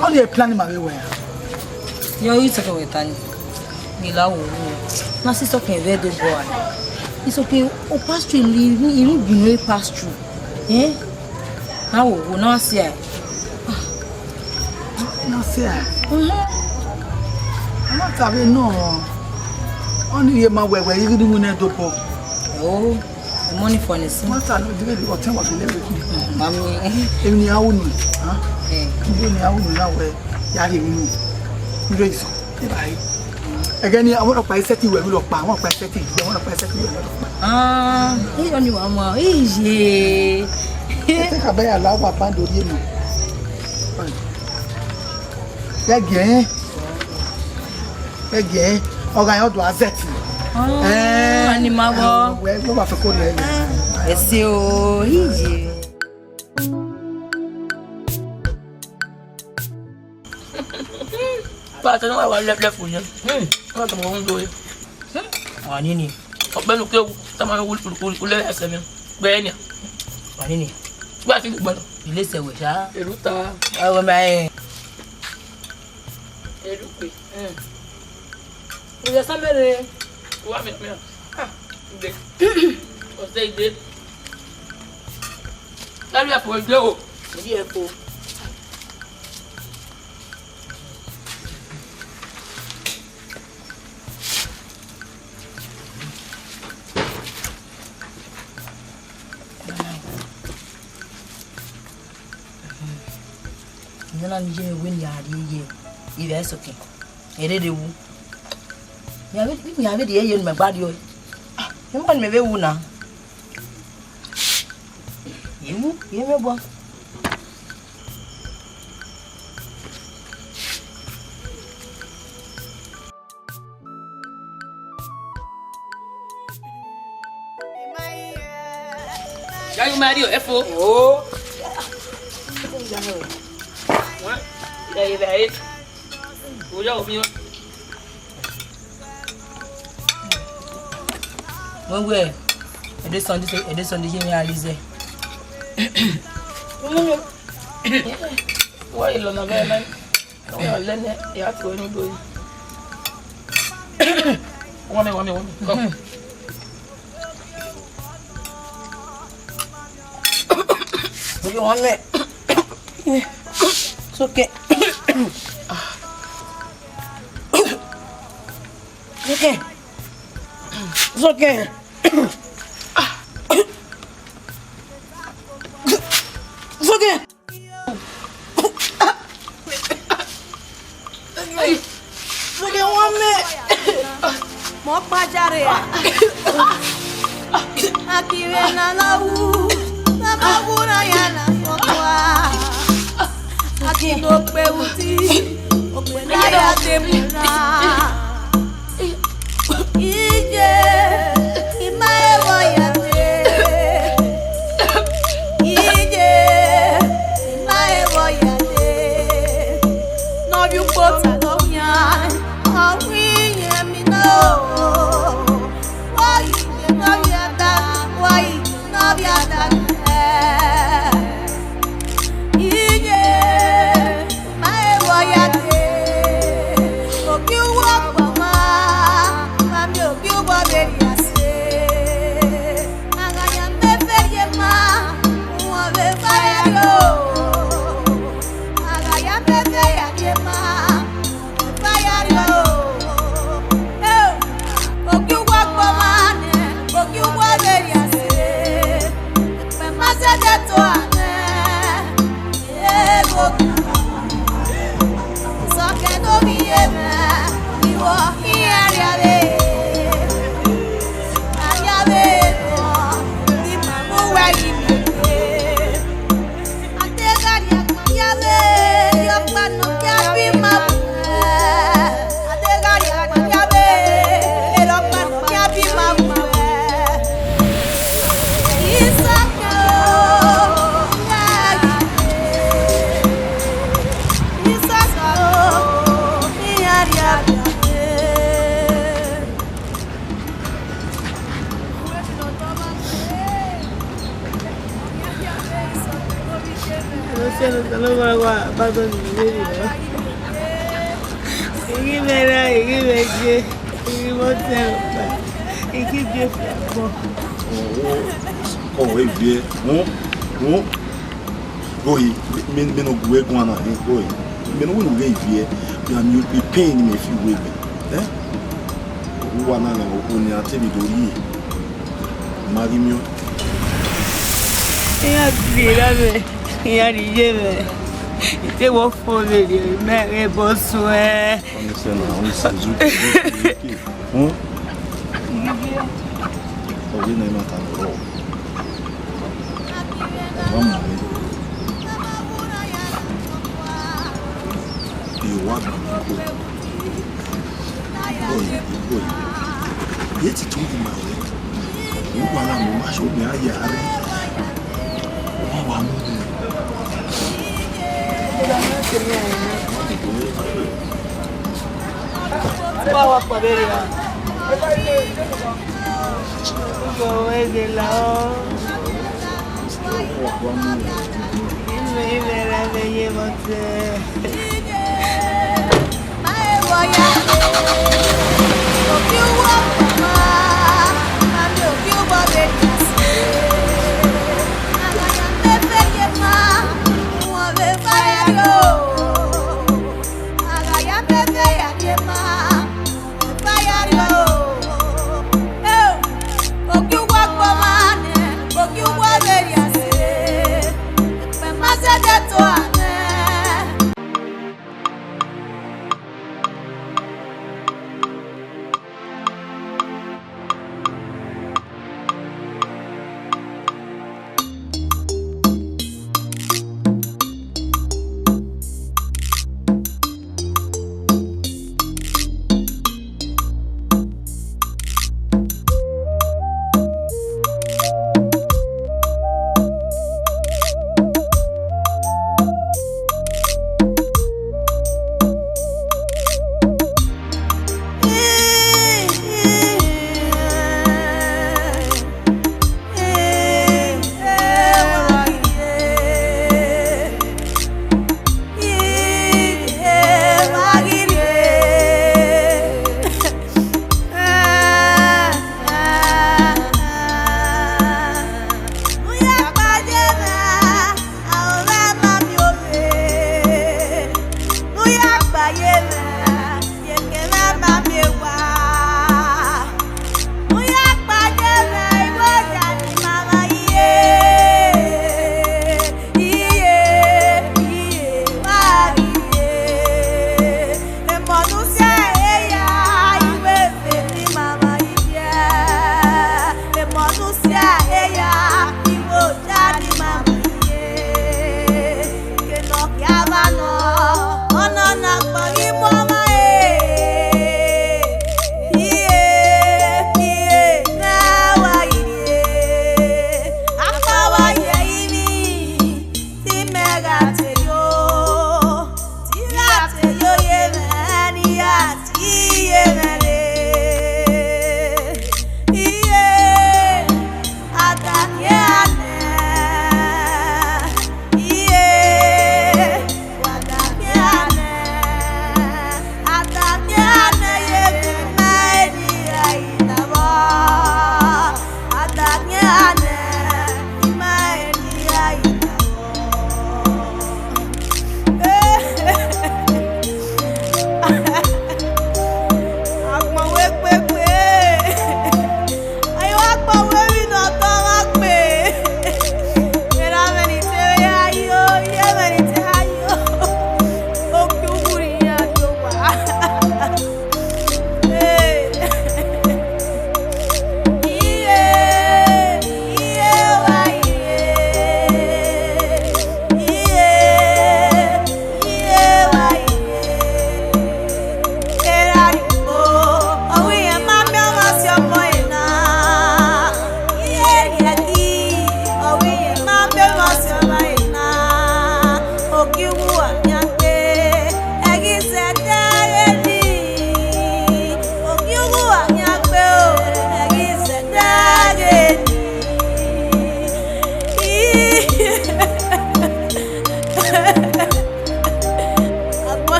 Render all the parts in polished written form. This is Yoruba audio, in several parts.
How do you plan my way? You're talking with Tani. Milawo. Now, she's talking very good boy. It's okay. Oh, pass through, you know, pass through. Eh? How will not see it? Not see it. I'm not having no. Only my way where you do not do. Oh, the money for this. What are you doing? What time of the Mammy, in the hour, huh? Again, I want to buy setting where we look back. I want to buy setting. I want to buy setting. He's only one more. Easy. I think I better allow my band to you. Again, I'm going to set. Animal. Where go back to call it? It's so easy. But I know I left for you. What am I going to do? Anini. Ben will kill someone who let us in Benin. Anini. What is it? You listen with her. Eruta. Oh, my. There's somebody. What me? What's they did? Hurry up, we'll go. Beautiful. Nigerian win yard, ye, that's okay. It is you. You have it here in my body. You want me, Una? You remember? You marry your F.O. Oh, what? There you go. Who you me? when we this on the Alize. Why you learn about man? I learn it. You have to go and do it. One. Come. You want me? It's okay. Okay. It's okay. They were following you, Mary Boswell. Bawa paderia. Go de lao. Me vera me llevote. Mai voya. O que o ama, a meu que o bode. Agora me pegue ma, uma vez vai eu. Agora me pegue ma.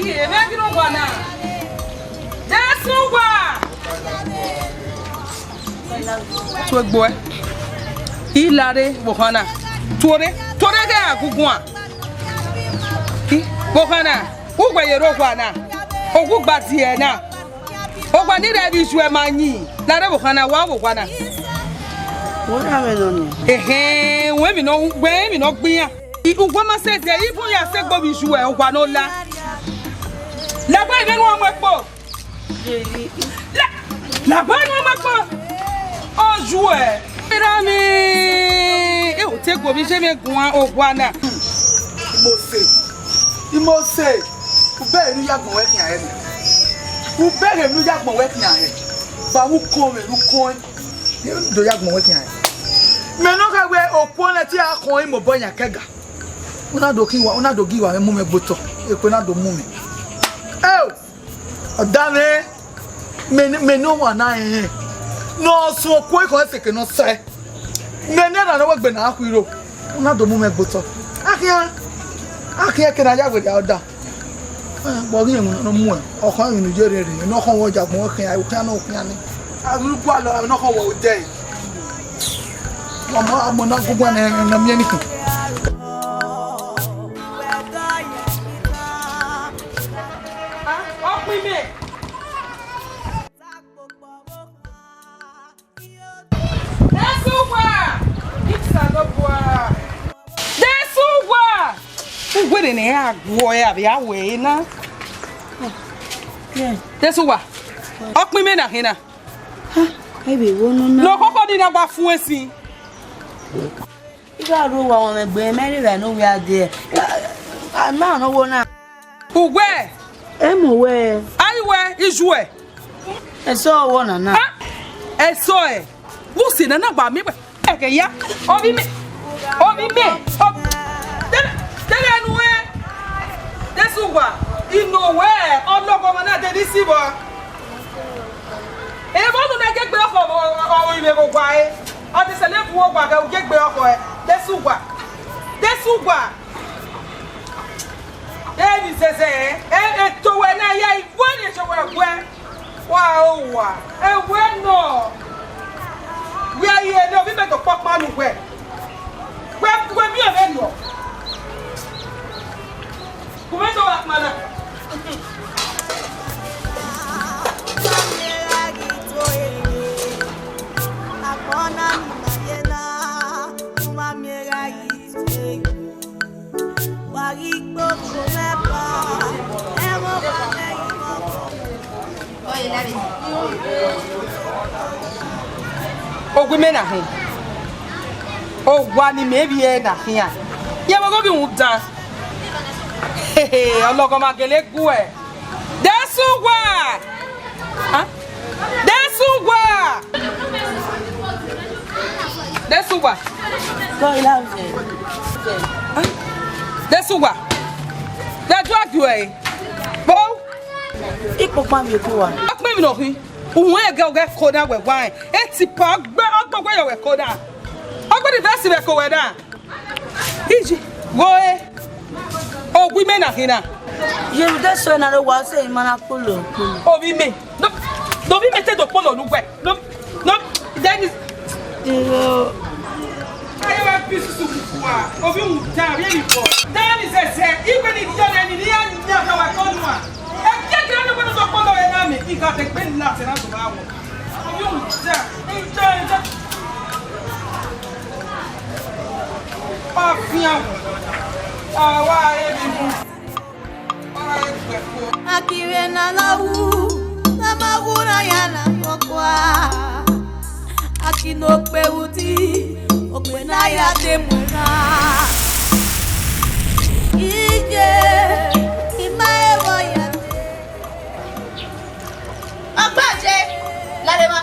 Iye me kino bwana. Desu wa. Tuwe boy. Ilare bokana. Tore ga gugwa. Bokana. Ugwa yero kwana. Ogugba ti e na. Ogba ni re bi su e manyi. Lare bokana wa bokana. Wona me no ni. We mi no gbin. Ugwa ma se se ifun ya se gbo bi su e ogba no la. La ba ibe won mo po. La ba no mo po. Oju e. Mira mi. E o te gbo bi se me gun ogwa na. Imose. Ube nu yagbon we kan ahe. Ube nu yagbon we kan ahe. Ba wu kon me lu kon. Do yagbon we kan ahe. Me no ka we opon na ti a kon imo boyan kega. Una do giwa mu me gboto. E ko na do mu me. Odane me no wa na eh. No so ko ko se ke no se. Me ne na no gbe na akwiro. Una do mu me gboto. Akia ke na ya gbe ya oda. Bo ri en no mu e. Okan ni Nigeria re. No kan wo jagbon kan ayi kan no kan ni. Agrupu alo no kan wo de. Mo na gugwa na mi ni kan. Where ne ya gwo ya bia we na. Desu wa. Opin me na hina. Kai be wo no na. No koko di na gba fun esi. Iga ro wa won egbe meri re no we ade. Ma no wo na. Ugwe. Mo we. Aiwe ijuwe. Eso wo na na. Eso e. Wo se na na gba mi pe. Eke ya. Obi me. Tell you where. That's why. You know where. I'm not going to deceive her. If I don't get back from or you go by, or the celeb walk back, I'll get back for it. That's why. He says, to when I want it to work. Wow. And when no. We are here, no, we make a pop man where. Where we are very. Kumendo wa mana. Ogumena hin. Ogwa ni mebi e na hin a. Ye mo go bi wu dan. Ọlọ́kọ̀ máa gẹ̀lẹ́ gú ẹ̀. Dẹ́sùwà! Dẹ́sùwà! Dẹ́jú àjò ẹ̀. Bọ́. Ipò pa mi kú wa. Ọpẹ́ mi lọ́kùn. Òun ẹ̀gẹ́ ọ̀gẹ́ kódà wẹ̀ wá ẹ̀. Ẹ ti pa ọgbọ́gbọ́ yọ̀ wẹ̀ kódà. Ọgbọ́n ti fẹ́ sí wẹ̀ kó wẹ̀ dà. Ìjì wo ẹ. Women are here. You just so na wa say mana polo. Obi me. No be mete do polo nu gbe. No. That is I have peace to wa. Obi mu ta re ni po. That is say even if you don't need ya ka wa ko nu a. E je ke no ko so polo e na me. I ka te pe na se na so ba wo. Obi mu ta. Enjoy. Pa fian. Akire na lawu na magura yana kokwa akino pewuti ogbe na ya demuna ije imae boya agbaje ladema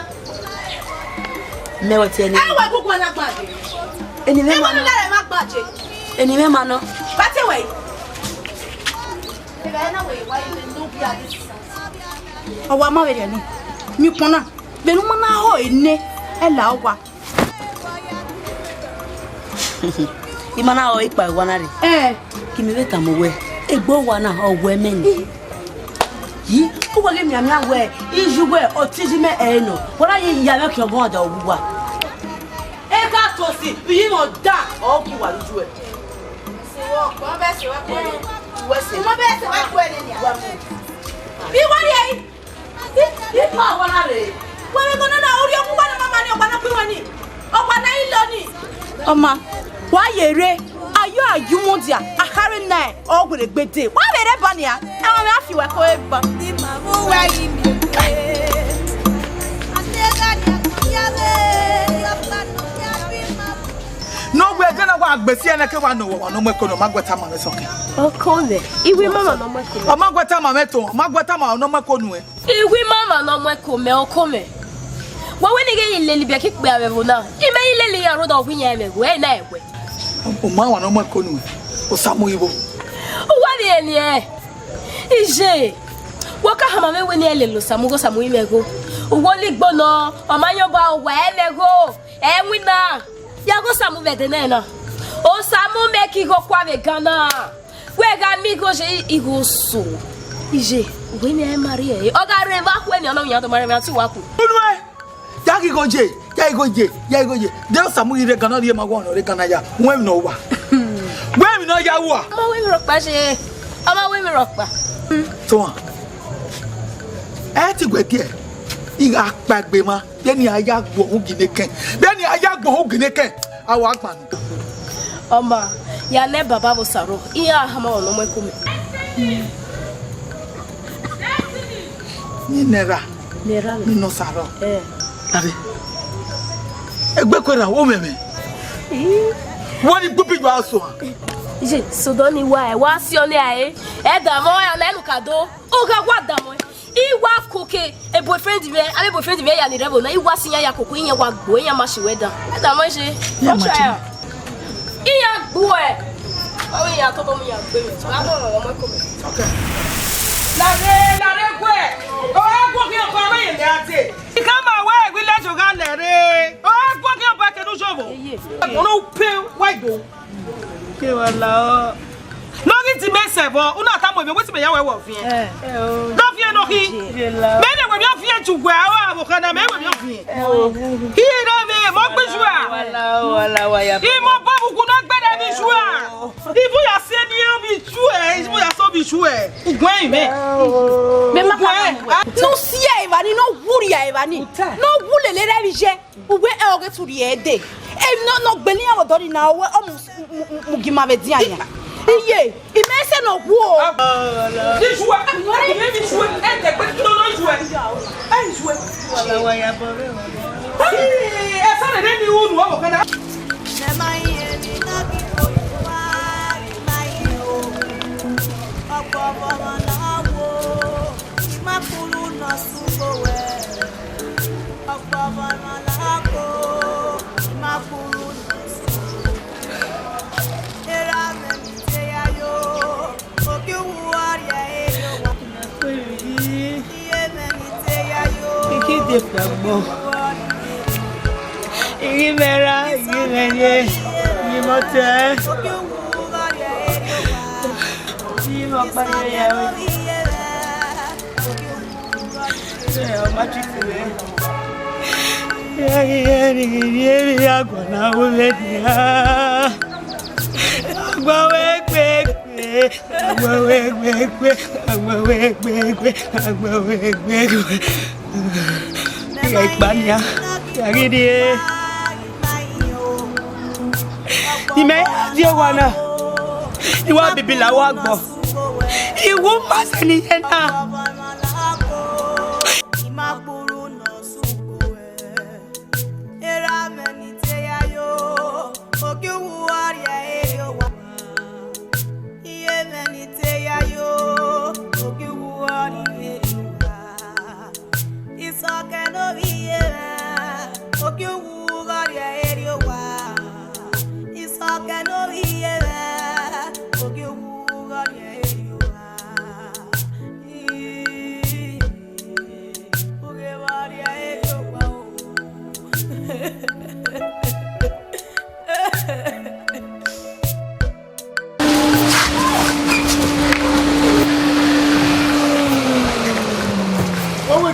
mewo ti eni awa gugu na agbaje eni me ma no lare ma agbaje eni me ma no bati we na we why you no be at this owa ma we de no mi pona be no ma na ho ene e la owa imana o ipa iwa na re kimi beta mo we egbo wa na owo emeni Yi, who will give me a man where is you wear or teach me a no? What are you make your mother or what? Eka tosi, you know that or who are you? Come back to work. Come back to work. Be worried. You power. We're going to know your money or money. Oma, why ye? Are you a Uwadiae? A Harry night or with a big day? Why did I bunny? I'm after you. No, we're gonna walk, but see, I can't know no more. Magwatama is okay. Oh, come there. Iwi mama no more come. Magwatama meto, Magwatama no more conway. Iwi mama no more come. Oh, come. What when you get in Lily Becky Beavona? You may lily a road of Winyam, where now? Oh, Mamma no more conway. Or Samuel. What the end, yeah? Is she? What can Hamame when you little Samugo Samuel go? Wally Bono, or Mayoba, where they go? And we now. Yago Samu Vedenena. Oh, Samu make you go quave Ghana. Where got me go, she goes so. Is she? When I marry, or got river when you know you have to marry me to Waku. Yagi go J, Yago, there's some way they cannot hear my one or they can ya. When no one. When we know Yawa. I'm a women rock, I'm a women rock. So, I to go here. You act back, Bema. Then you are Ivbiagbon Gineken. Then you are Ivbiagbon Gineken. I walk man. Oma, ya ne baba bo saro. Iya hama ono mo ekome. Ni nera. Nera. Ni no saro. Abi. Egbe kwera wo meme. Woni gbopi jo aso. Je, so doni wa si oni aye. E da mo ya na enukado. O ga gwa da mo. Iwa koke a boyfriend be a boyfriend be ya ni rebo na iwa sinya ya koko yen wa gbo yen ma se weda e da mo se o try iya gbo e o ya to mo ya gbe mi so a mo mo ko mi okay la re gwe o gbo ki o pa me yin ate come away we let you go lere o gbo ki o pa ke nu shobo o no pay why do ke wala o Nogi ti mese bo una ka mo be wetin be ya we wo fie do fie no ki me ne we bi fie chugwa wa bo kana me we bi fie hi na me mo gbe jua wala wa ya i mo ba bu ku no gbe da bi jua ibu ya se ni o bi jua ibu ya so bi jua ugwen me ma no see Ivani, no worry Ivani. No wule le revije. Uwe e oge to the ede. E no gbeni awon dori na we o mugima be dianya. Iye, imese no wo. This one, this one, and the question no one. And this one. Wala wa ya bo re. Eh, esa na ni wu nu o kana. Na mai ni na bi ko wa mai o. Opo bo na wo. Ma pulu na sugo we. Opo bo na ko. Ma pulu na sugo. Era me Ivbiagbon. Mera, Imenye, Imote. Imopanya. Ivbiagbon na Uwadiae. Banya, Yagidie. Ime, Diwana. You want to be Ivbiagbon. You won't pass any henna.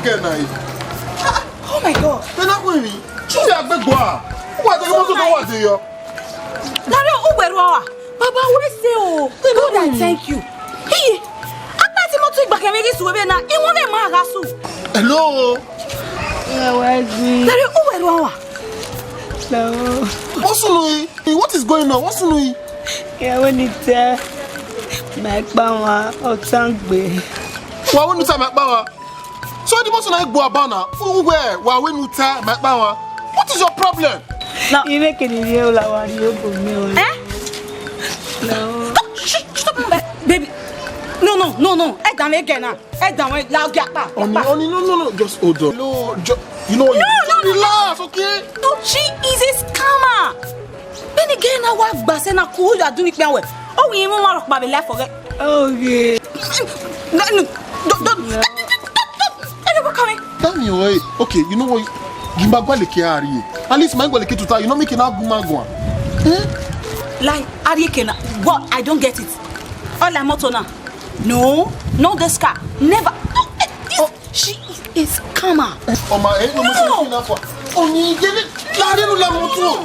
again now. Oh my God. You're not going to be. Choose your big boy. What do you want to know what do you? Nare Uberwa. Baba, where say oh? God, I thank you. Hey, apart from to back every suwe na, e won be ma rasu. Hello. Yeah, where's me? Nare Uberwa. No. What's Louis? What is going on? What's Louis? Yeah, when it's my power or tangbe. Why won't you tell my power? So the most like Boabana, where? Why won't you tell my power? What is your problem? Now you make any real like you for me. Eh? No. Stop, baby. No. I don't make it now. I don't make loud gappa. Only, no. Just hold on. No, you know. No. Relax, okay? No, she is a scammer. Then again, I was bassing a cool. You are doing it now. Oh, we even want to my life for it. Okay. No. Don't. Coming. Tell me why. Okay, you know what? Gimbagwa leke ari. At least my leke tuta. You know me kena gumagwa. Like ari kena. What? I don't get it. All I'm not now. No, this car. Never. She is scammer. Oh my head, no more. Oh, you get it. La moto.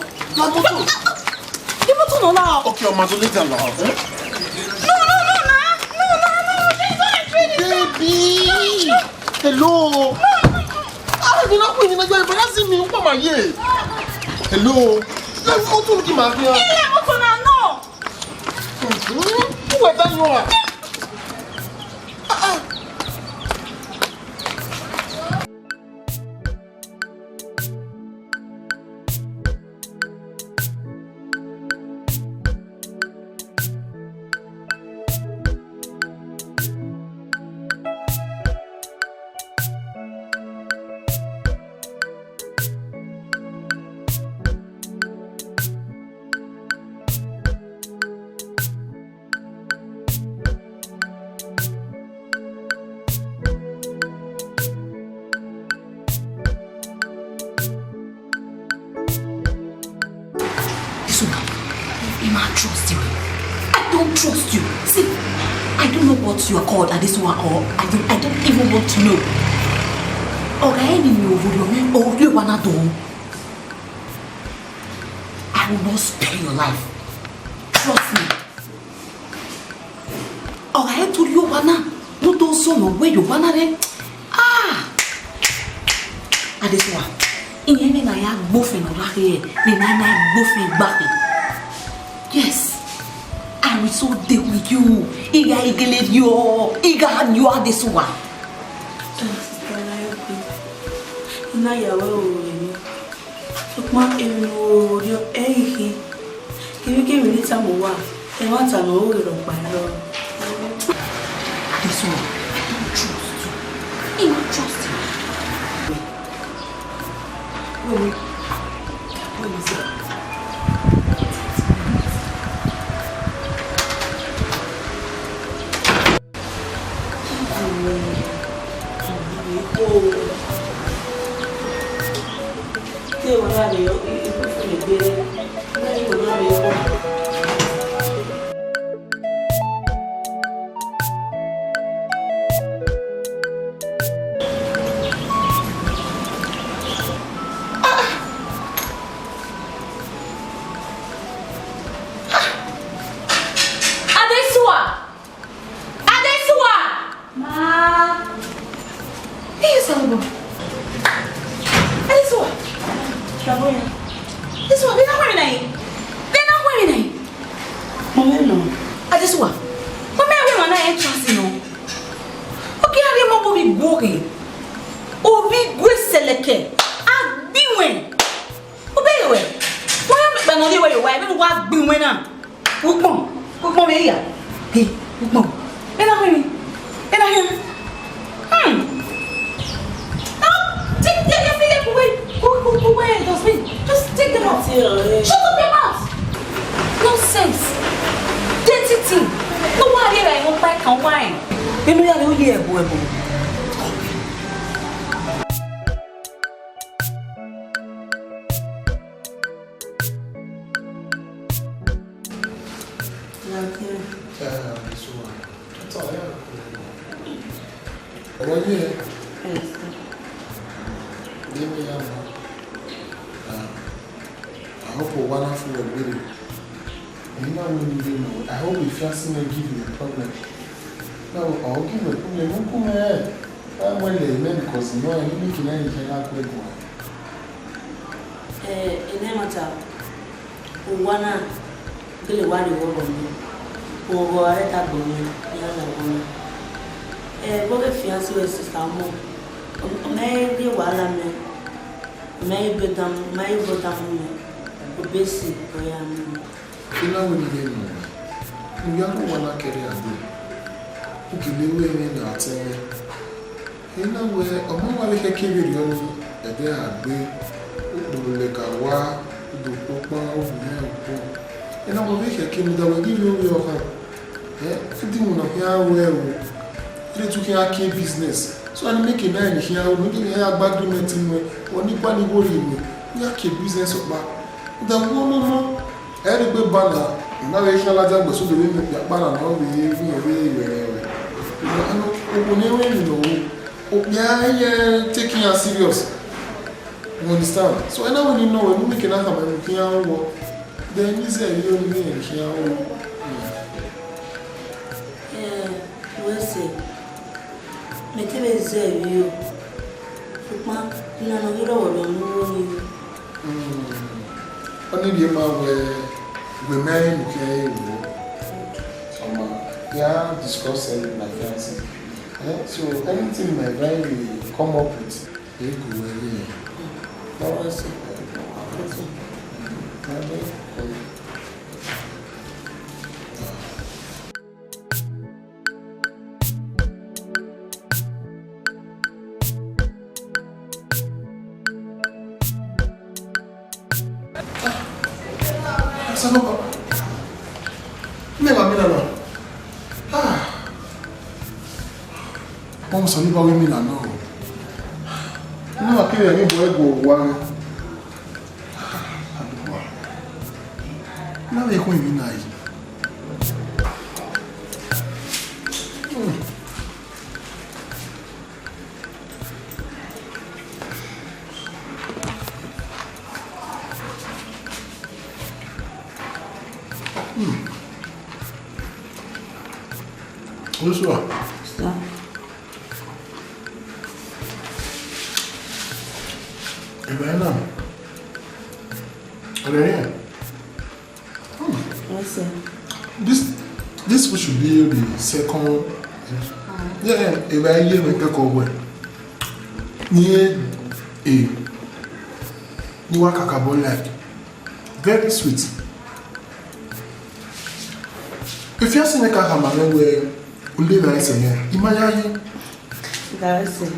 The moto no la. Okay, I'm going to let her laugh. No. Baby. Hello. You're not going to embarrassing me. What am I here? Hello. Let me go to look at my Yeah, moto na no. Who are that you are? You are called at this one, or I don't even want to know. I will not spare your life. Trust me. I told you wanna not also know where you wanna then. At this one. In any I both in a back. Yes. I will so deal with you. You are this one. I don't trust you. I hope we're wonderful and good. I hope if you're seeing give you a problem. No, I'll give you a problem. Don't come here. I'm well because you know I'm making anything happen. In the matter, Uwana, Billy Wadi Wogan, who are at that woman, what if you answer a sister more? Maybe while I'm maybe them, maybe them, basic, I am. You know when you get me, you don't want to carry a book. You can live in that. You know where a moment we can carry you, and they are big, like a war, the Papa of the you know what we can carry that will give you your hand. If you don't hear where you took your key business, so I'm making nine here, making a bad donating me, or Nippani worrying me. We are key business of back. The woman. Every banner, now we shall have so the women that banner now behaving away. Yeah, taking us serious. You understand? So I know when you know when we can have a piano, then you say you only mean here. We'll see. Maybe say you. No, you don't know. Only the man where women can yeah, discuss my fiancé. So anything my guy will come up with, they go away. That was it. Vamos a ir a ver Milano. No, aquí de mí voy a jugar. No dejo en mi ahí. Bonsoir. This should be the second. Yeah, if I hear me take over. Near a new cacao like very sweet. If you're seeing a cacao where we live nice again, imagine. That's it.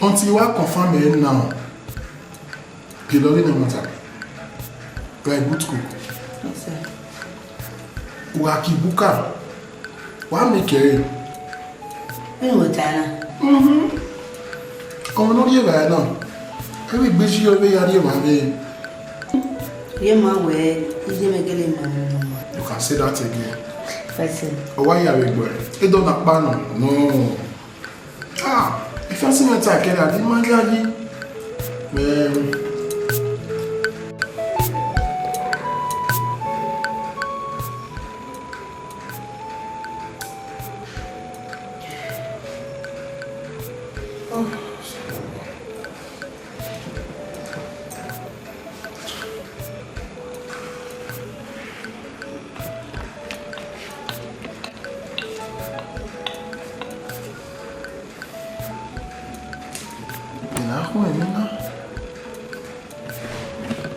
Until you are confirmed now, you don't know matter. You are a good cook. Yes, sir. Wakibuka. What make you? Come on, you are now. Every busy over here, you can say that again. Why are we going? You don't have ban. No. If you see me attack, I didn't mind.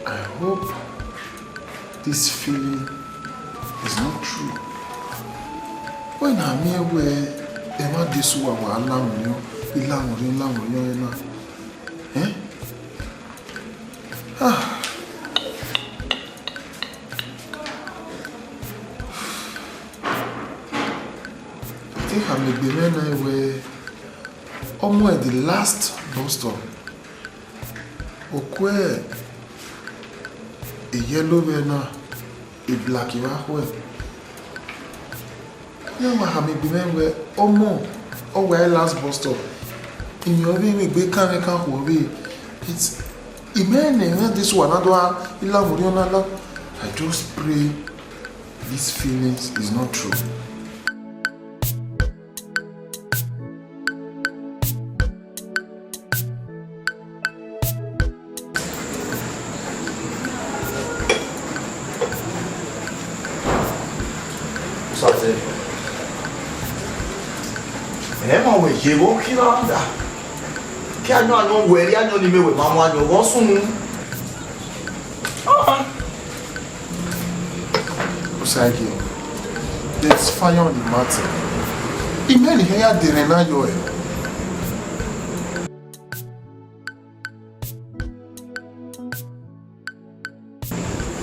I hope this feeling is not true. When I'm here where ever this one will allow you, eh? I think I'm a Benin where almost at the last bus stop. Okwe a yellow banner, a black one. Yeah, I have been where almost or where last bus stop. in your way, we can't worry. It's Amen. This one, I just pray these feelings is not true. There's fire on the matter. Amen. Here, the Renayo.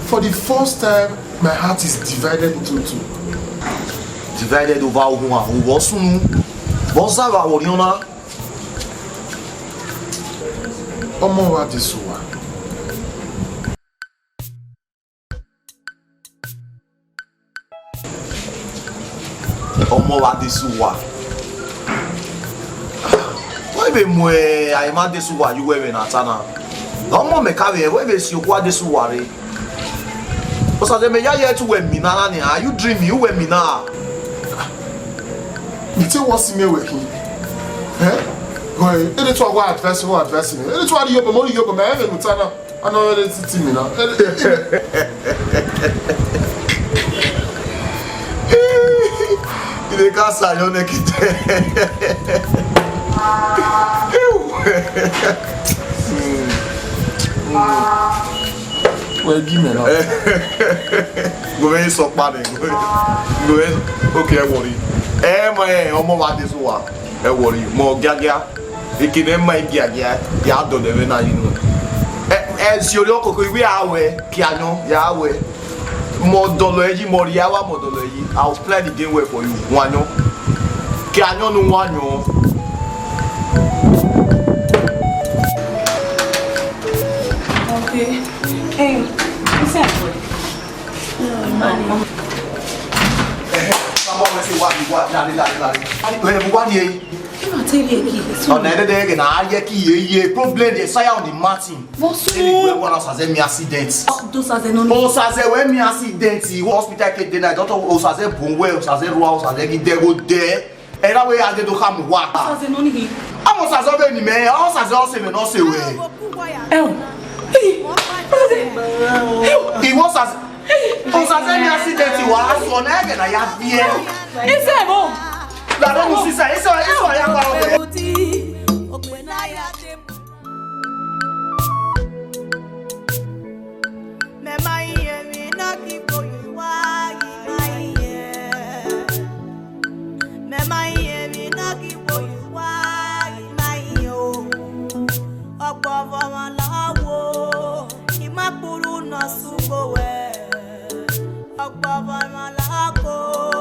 For the first time, my heart is divided into two. Divided over who was soon. Was that our Oriona? Uwadiae. Uwadiae. Why be mo I ma desuwa you we na tana. Omo me ka we be si Uwadiae re. Osa de me ya ye tu we mi na ni. Are you dreaming you we mi na? You tell what's me working? Eh? Boy, any to go advance me. Any to you money you me e no tana. I know it me now. Il est cassé à yon ekite. Well, give me now. Go ven so pa den. Go ven. Okay, worry. Man, Uwadiae. Worry. Mo gaga. Ikine ma Ivbiagbon. Ya do de na yinu. Si ori okoko iwe awe ki anyo ya awe. Mo dolo eji mo ri awa mo dolo eji. I will play the game well for you. Wanyo. Ki anyo nu wanyo. Okay. Hey, what's up? Uwadiae. On a day na ye problem dey say on the Martin. We want us as me accident. Those are the non. Osaze we me accident. Hospital ke dey na doctor osaze bonwe osaze ruwa osaze gi dey go there. E na we ade do kam wa. Osaze non ni. Amo osaze be ni me, osaze o se me no se we. He was as osaze me accident wa so na e na ya bie. Ese mo. La don't see say eso ya kwa o. Ọgbọ̀n ọmọ làwọ̀